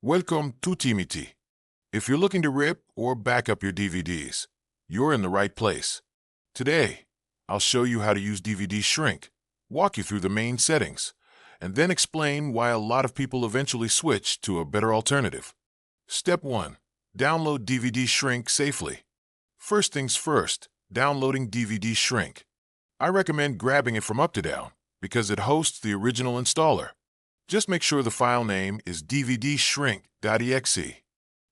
Welcome to Timiti. If you're looking to rip or back up your DVDs, you're in the right place. Today, I'll show you how to use DVD Shrink, walk you through the main settings, and then explain why a lot of people eventually switch to a better alternative. Step 1. Download DVD Shrink safely. First things first, downloading DVD Shrink. I recommend grabbing it from UpToDown because it hosts the original installer. Just make sure the file name is dvdshrink.exe.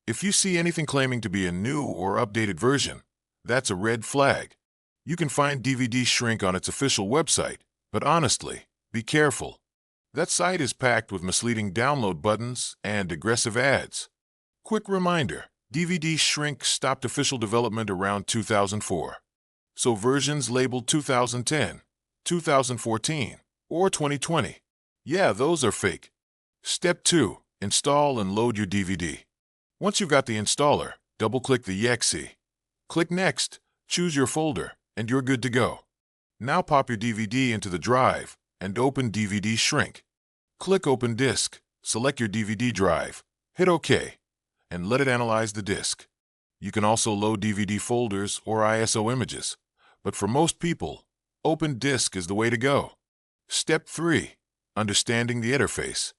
If you see anything claiming to be a new or updated version, that's a red flag. You can find DVD Shrink on its official website, but honestly, be careful. That site is packed with misleading download buttons and aggressive ads. Quick reminder, DVD Shrink stopped official development around 2004. So versions labeled 2010, 2014, or 2020, yeah, those are fake. Step 2. Install and load your DVD. Once you've got the installer, double-click the exe. Click Next, choose your folder, and you're good to go. Now pop your DVD into the drive and open DVD Shrink. Click Open Disk, select your DVD drive, hit OK, and let it analyze the disk. You can also load DVD folders or ISO images, but for most people, Open Disk is the way to go. Step 3. Understanding the interface.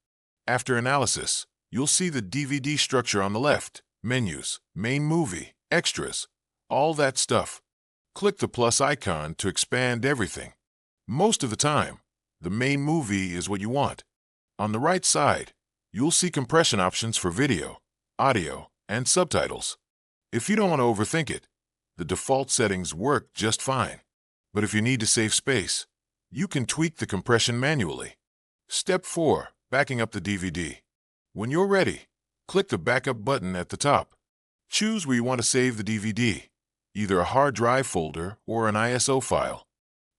After analysis, you'll see the DVD structure on the left, menus, main movie, extras, all that stuff. Click the plus icon to expand everything. Most of the time, the main movie is what you want. On the right side, you'll see compression options for video, audio, and subtitles. If you don't want to overthink it, the default settings work just fine. But if you need to save space, you can tweak the compression manually. Step 4. Backing up the DVD. When you're ready, click the Backup button at the top. Choose where you want to save the DVD, either a hard drive folder or an ISO file.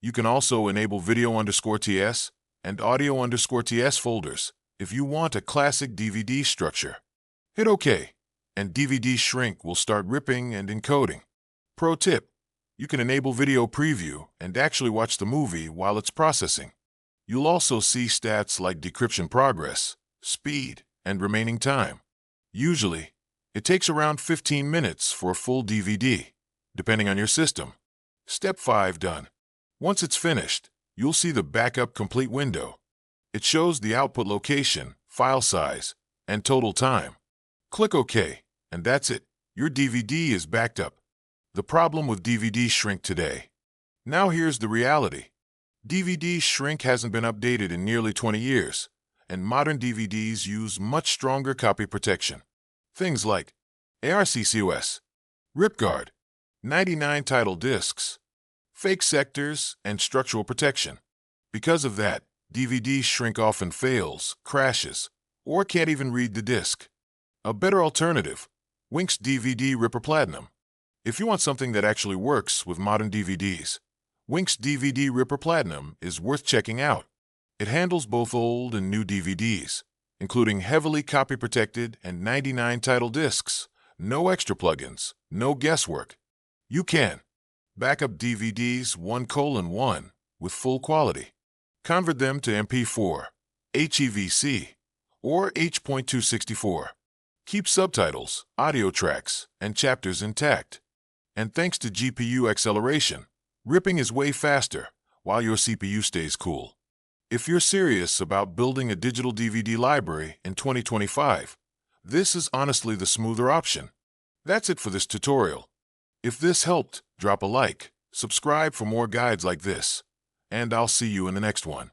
You can also enable video_TS and audio_TS folders if you want a classic DVD structure. Hit OK, and DVD Shrink will start ripping and encoding. Pro tip: you can enable video preview and actually watch the movie while it's processing. You'll also see stats like decryption progress, speed, and remaining time. Usually, it takes around 15 minutes for a full DVD, depending on your system. Step 5 done. Once it's finished, you'll see the Backup Complete window. It shows the output location, file size, and total time. Click OK, and that's it. Your DVD is backed up. The problem with DVD Shrink today. Now here's the reality. DVD Shrink hasn't been updated in nearly 20 years, and modern DVDs use much stronger copy protection. Things like ARCCOS, RipGuard, 99 title discs, fake sectors, and structural protection. Because of that, DVD Shrink often fails, crashes, or can't even read the disc. A better alternative, Wink's DVD Ripper Platinum. If you want something that actually works with modern DVDs, Wink's DVD Ripper Platinum is worth checking out. It handles both old and new DVDs, including heavily copy-protected and 99 title discs. No extra plugins, no guesswork. You can back up DVDs 1:1 with full quality. Convert them to MP4, HEVC, or H.264. Keep subtitles, audio tracks, and chapters intact. And thanks to GPU acceleration, ripping is way faster, while your CPU stays cool. If you're serious about building a digital DVD library in 2025, this is honestly the smoother option. That's it for this tutorial. If this helped, drop a like, subscribe for more guides like this, and I'll see you in the next one.